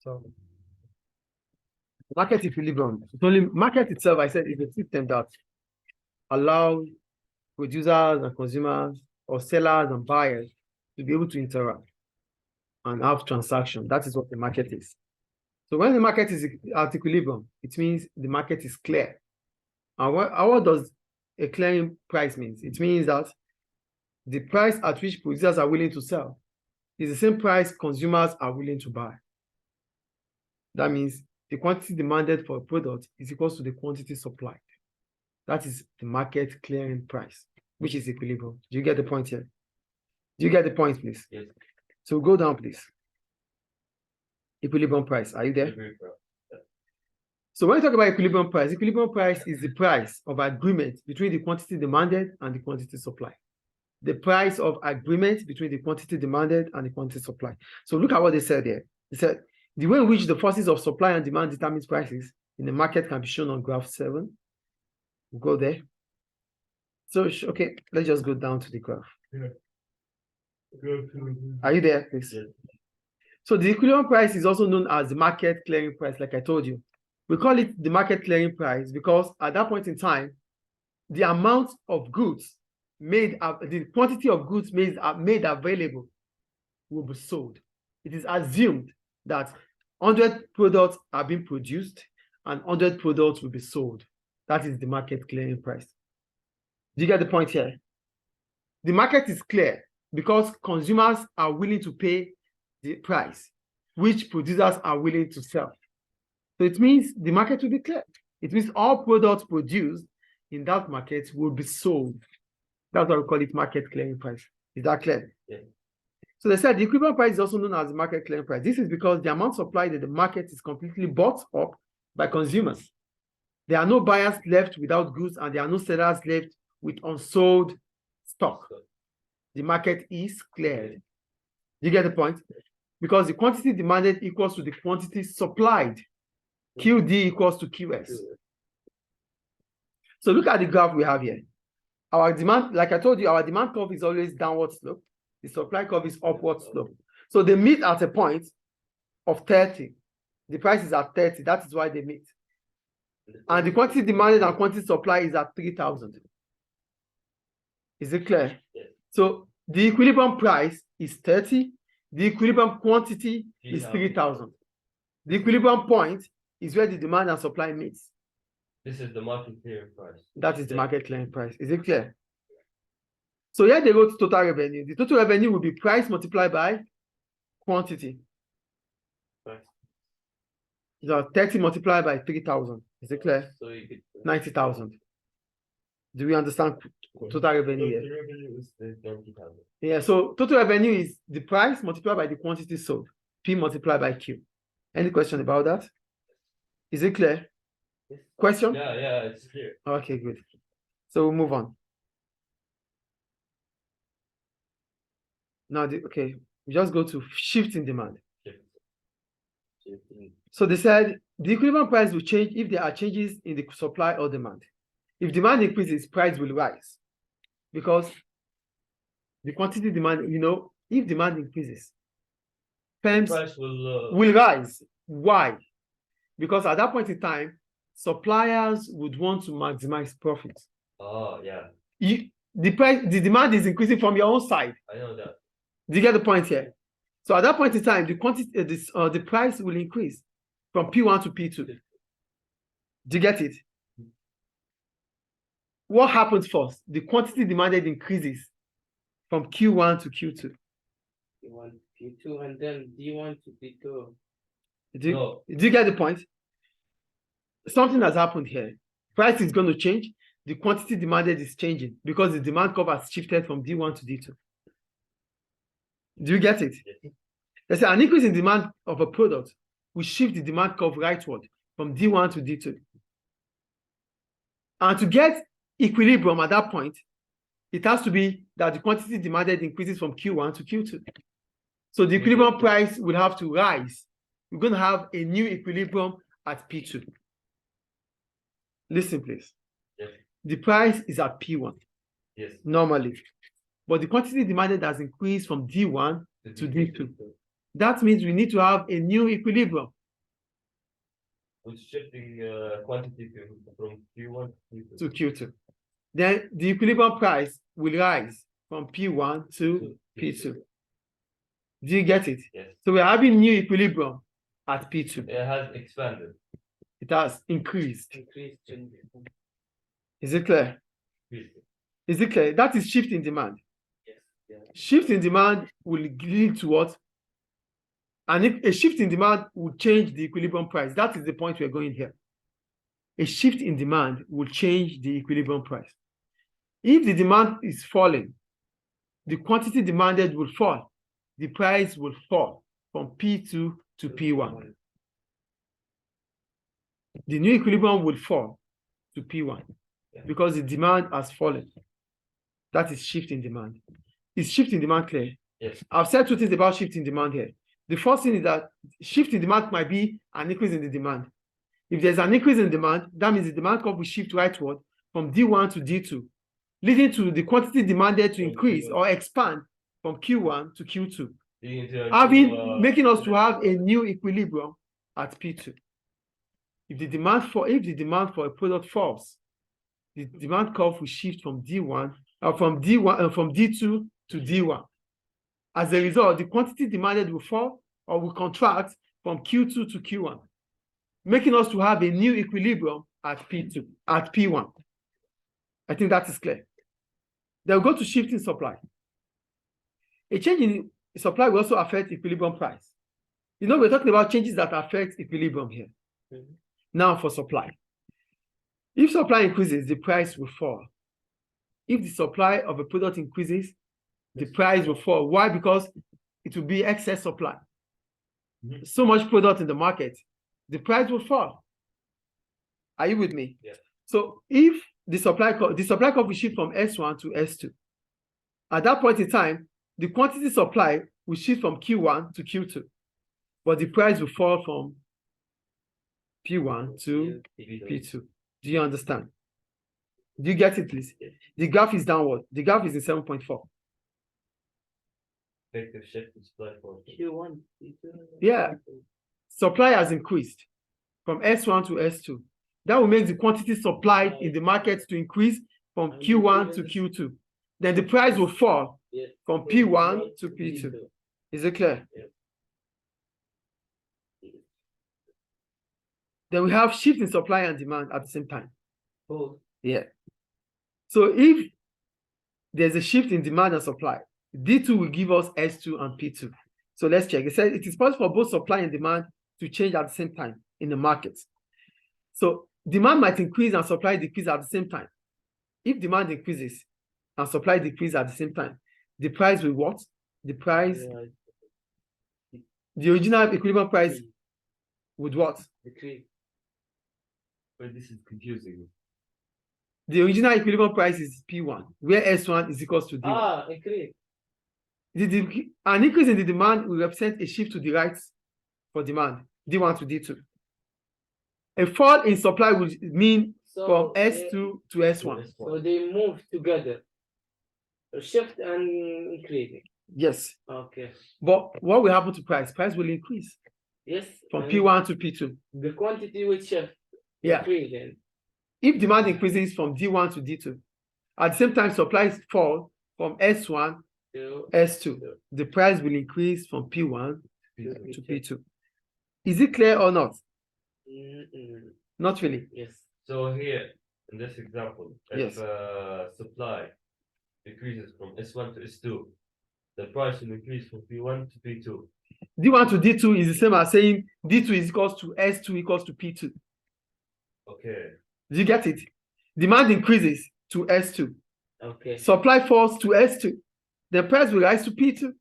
So market equilibrium. It's only market itself, I said, is a system that allows producers and consumers or sellers and buyers to be able to interact and have transaction. That is what the market is. So when the market is at equilibrium, it means the market is clear. And what does a clearing price mean? It means that the price at which producers are willing to sell is the same price consumers are willing to buy. That means the quantity demanded for a product is equal to the quantity supplied. That is the market clearing price, which is equilibrium. Do you get the point here? Do you get the point, please? Yes. So go down, please. Equilibrium price. Are you there? So when you talk about equilibrium price is the price of agreement between the quantity demanded and the quantity supplied. The price of agreement between the quantity demanded and the quantity supplied. So look at what they said there. They said the way in which the forces of supply and demand determines prices in the market can be shown on graph 7. We'll go there. So, okay, let's just go down to the graph. Yeah. Are you there, please? Yes. So the equilibrium price is also known as the market clearing price, like I told you. We call it the market clearing price because at that point in time, the amount of goods made, the quantity of goods made available will be sold. It is assumed that 100 products are being produced and 100 products will be sold. That is the market clearing price. Do you get the point here? The market is clear because consumers are willing to pay the price, which producers are willing to sell. So it means the market will be clear. It means all products produced in that market will be sold. That's why we call it market clearing price. Is that clear? Yeah. So they said the equivalent price is also known as the market clearing price. This is because the amount supplied in the market is completely bought up by consumers. There are no buyers left without goods and there are no sellers left with unsold stock. The market is cleared. You get the point? Because the quantity demanded equals to the quantity supplied. QD equals to QS. So look at the graph we have here. Our demand, like I told you, our demand curve is always downward slope. The supply curve is upward slope. So they meet at a point of 30. The price is at 30. That is why they meet. And the quantity demanded and quantity supply is at 3,000. Is it clear? Yes. So the equilibrium price is 30. The equilibrium quantity is 3,000. The equilibrium point is where the demand and supply meets. This is the market clearing price. That is the market clearing price. Is it clear? So here they wrote total revenue. The total revenue will be price multiplied by quantity. Right. So 30 multiplied by 3,000. Is it clear? So you get 90,000. Do we understand total revenue here? Total revenue is 90,000. Yeah, so total revenue is the price multiplied by the quantity sold. P multiplied by Q. Any question about that? Is it clear? Yes. Question? Yeah, it's clear. Okay, good. So we'll move on. Now, okay, we just go to shift in demand. So they said the equivalent price will change if there are changes in the supply or demand. If demand increases, price will rise because the quantity demand, if demand increases, firms price will rise. Why? Because at that point in time, suppliers would want to maximize profits. Oh, yeah. The demand is increasing from your own side. I know that. Do you get the point here? So at that point in time, the quantity, the price will increase from P1 to P2. Do you get it? What happens first? The quantity demanded increases from Q1 to Q2. P1 P2 and then D1 to P2. Do you get the point? Something has happened here. Price is going to change. The quantity demanded is changing because the demand curve has shifted from D1 to D2. Do you get it? Yes. Let's say an increase in demand of a product will shift the demand curve rightward from D1 to D2. And to get equilibrium at that point, it has to be that the quantity demanded increases from Q1 to Q2. So the equilibrium price will have to rise. We're going to have a new equilibrium at P2. Listen, please. Yes. The price is at P1. Yes. Normally. But the quantity demanded has increased from D1 to D2. That means we need to have a new equilibrium. With shifting quantity from Q1 to Q2. Then the equilibrium price will rise from P1 to P2. Do you get it? Yes. So we're having new equilibrium at P2. It has expanded. It has increased. Increased in Is it clear? Increased. Is it clear? That is shift in demand. yes, yeah. Shift in demand will lead to what? And if a shift in demand will change the equilibrium price. That is the point we're going here. A shift in demand will change the equilibrium price. If the demand is falling, the quantity demanded will fall. The price will fall from P2 to P1. The new equilibrium will fall to P1 because the demand has fallen. That is shift in demand. Is shift in demand clear? Yes. I've said two things about shift in demand here. The first thing is that shift in demand might be an increase in the demand. If there's an increase in demand, that means the demand curve will shift rightward from D1 to D2, leading to the quantity demanded to increase or expand from Q1 to Q2, making us to have a new equilibrium at P2. If the demand for a product falls, the demand curve will shift from D1 from D2 to D1. As a result, the quantity demanded will fall or will contract from Q2 to Q1, making us to have a new equilibrium at P2, at P1. I think that is clear. They'll go to shift in supply. A change in supply will also affect equilibrium price. You know, we're talking about changes that affect equilibrium here. Mhm. Now for supply. If supply increases, the price will fall. If the supply of a product increases, the price will fall. Why? Because it will be excess supply. Mhm. So much product in the market, the price will fall. Are you with me? Yes. So if the supply curve will shift from S1 to S2, at that point in time, the quantity supply will shift from Q1 to Q2, but the price will fall from P1 to P2. Do you understand? Do you get it, please? Yes. The graph is downward. The graph is in 7.4. Effective shift in supply for Q1. Yeah. Supply has increased from S1 to S2. That will make the quantity supplied in the market to increase from Q1 to Q2. Then the price will fall Yes. from P1 to P2. Is it clear? Yes. Then we have shift in supply and demand at the same time. Both. Yeah. So if there's a shift in demand and supply, D2 will give us S2 and P2. So let's check. It says it is possible for both supply and demand to change at the same time in the market. So demand might increase and supply decrease at the same time. If demand increases and supply decreases at the same time, the price will what? The price, the original equilibrium price would what? Decrease. But this is confusing. The original equilibrium price is P1, where S1 is equals to D1. Increase. An increase in the demand will represent a shift to the right for demand, D1 to D2. A fall in supply will mean from S2 to S1. So they move together. Shift and increasing. Yes. Okay. But what will happen to price? Price will increase Yes. from P1 to P2. The quantity will shift. Yeah. Increasing. If demand increases from D1 to D2, at the same time supplies fall from S1 to S2, the price will increase from P1 to P2. Is it clear or not? Not really. Yes. So here, in this example, if Yes. supply decreases from S1 to S2, the price will increase from P1 to P2. D1 to D2 is the same as saying D2 is equals to S2 equals to P2. Okay. Do you get it? Demand increases to S2. Okay. Supply falls to S2. The price will rise to P2.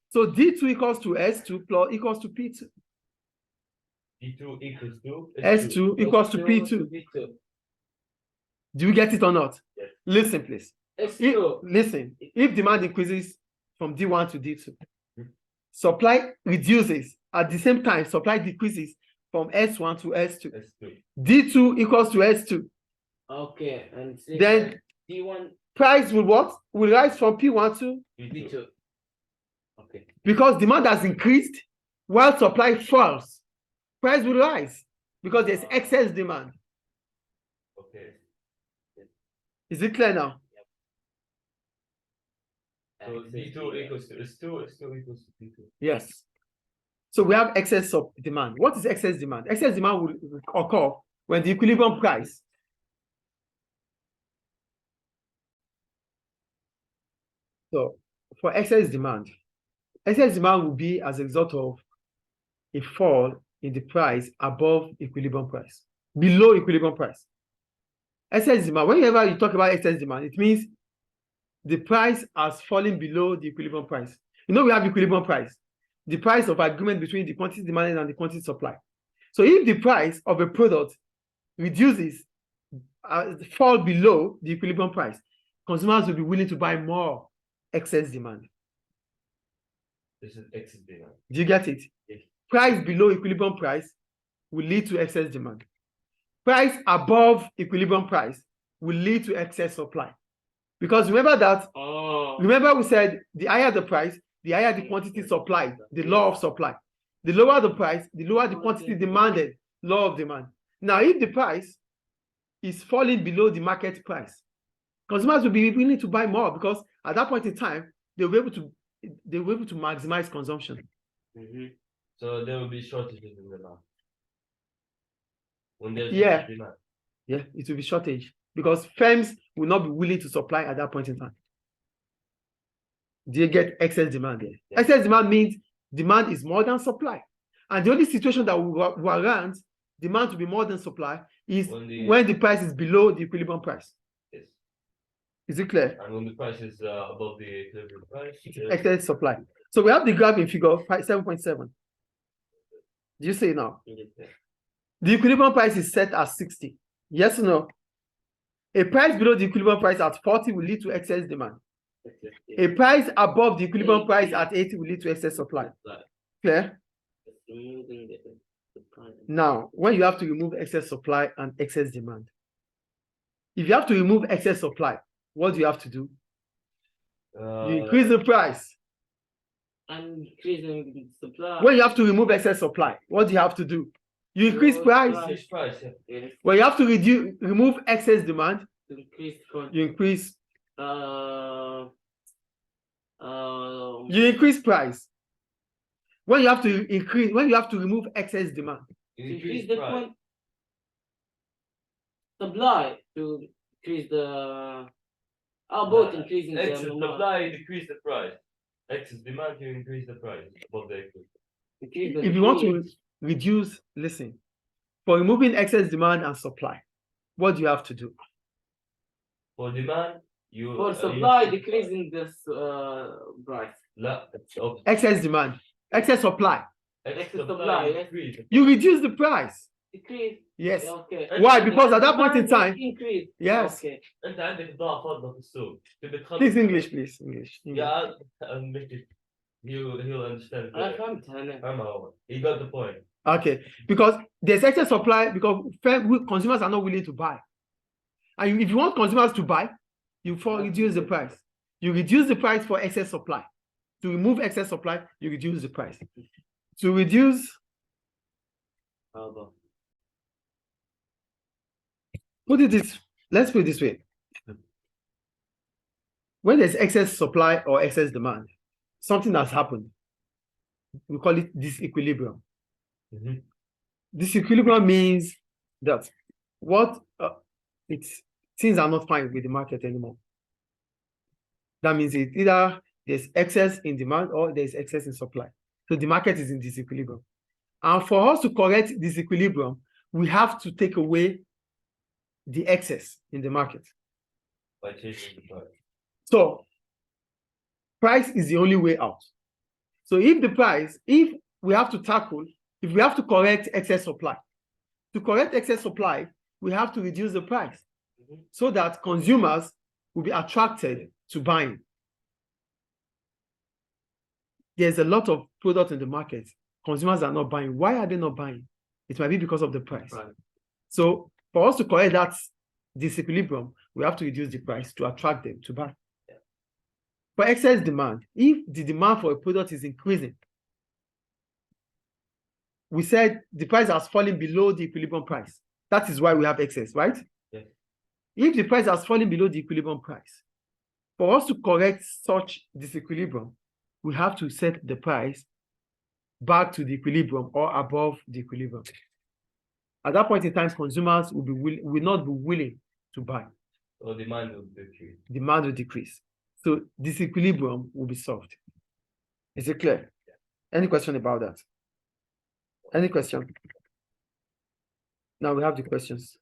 So D2 equals to S2 plus equals to P2. D2 equals to S2 equals to P2. Do you get it or not? Yes. Listen, please. Listen, if demand increases from D1 to D2, supply reduces at the same time, supply decreases from S1 to S2. D2 equals to S2. Okay, and then D1 price will what? Will rise from P1 to P2. Okay. Because demand has increased, while supply falls, price will rise because there's excess demand. Okay. Is it clear now? So D2 equals to S2 equals to D2. Yes. So we have excess of demand. What is excess demand? Excess demand will occur when the equilibrium price so for excess demand will be as a result of a fall in the price above equilibrium price, below equilibrium price. Excess demand, whenever you talk about excess demand, it means the price has fallen below the equilibrium price. You know, we have equilibrium price, the price of agreement between the quantity demanded and the quantity supplied. So if the price of a product reduces, fall below the equilibrium price, consumers will be willing to buy more excess demand. This is excess demand. Do you get it? Yes. Price below equilibrium price will lead to excess demand. Price above equilibrium price will lead to excess supply. Because remember that, remember we said the higher the price, the higher the quantity supplied, the law of supply. The lower the price, the lower the quantity demanded, law of demand. Now, if the price is falling below the market price, consumers will be willing to buy more because at that point in time, they'll be able to maximize consumption. So there will be shortages in the demand. When there's Yeah. demand. Yeah, it will be shortage because firms will not be willing to supply at that point in time. Do you get excess demand there? Yeah. Excess demand means demand is more than supply. And the only situation that will warrant demand to be more than supply is when the price is below the equilibrium price. Yes. Is it clear? And when the price is above the equilibrium price, Excess supply. So we have the graph in figure 7.7. Do you see it now? The equilibrium price is set at 60. Yes or no? A price below the equilibrium price at 40 will lead to excess demand. A price above the equilibrium price at 80 will lead to excess supply. Clear? Now, when you have to remove excess supply and excess demand, if you have to remove excess supply, what do you have to do? You increase the price. And increasing supply. When you have to remove excess supply, what do you have to do? You increase price. Increase price, yeah. Yes. When you have to remove excess demand, Increase you increase uh you increase price. When you have to remove excess demand, You increase increase the price. supply to increase the both increasing the Excess amount. supply, you decrease the price. Excess demand, you increase the price above the equilibrium. Increase the if you want to demand. reduce, listen, for removing excess demand and supply, what do you have to do? For demand, you For supply decreasing this price. لا, it's opposite. Excess demand, excess supply. Excess supply, supply, you yes. decrease the You price. reduce the price. Decrease. Yes. Okay. Why? Because at that point in time, increase. yes. Okay. انت عندك ضعف فضة في السوق. تبي تخلص- Please English, please English. Yeah, I'll make it. He'll understand. I فهمتها أنا. فهمها. He got the point. Okay, because there's excess supply because consumers are not willing to buy. And if you want consumers to buy, you reduce the price. You reduce the price for excess supply. To remove excess supply, you reduce the price. To reduce, let's put it this way. When there's excess supply or excess demand, something has happened. We call it disequilibrium. Disequilibrium means that things are not fine with the market anymore. That means it's either there's excess in demand or there's excess in supply. So the market is in disequilibrium. And for us to correct disequilibrium, we have to take away the excess in the market. By changing the price. So price is the only way out. So if we have to correct excess supply, to correct excess supply, we have to reduce the price so that consumers will be attracted to buying. There's a lot of products in the market. Consumers are not buying. Why are they not buying? It might be because of the price. Right. So for us to correct that disequilibrium, we have to reduce the price to attract them to buy. Yeah. For excess demand, if the demand for a product is increasing, we said the price has fallen below the equilibrium price. That is why we have excess, right? Yes. If the price has fallen below the equilibrium price, for us to correct such disequilibrium, we have to set the price back to the equilibrium or above the equilibrium. At that point in time, consumers will not be willing to buy. So demand will decrease. Demand will decrease. So disequilibrium will be solved. Is it clear? Any question about that? Any question? Now we have the questions.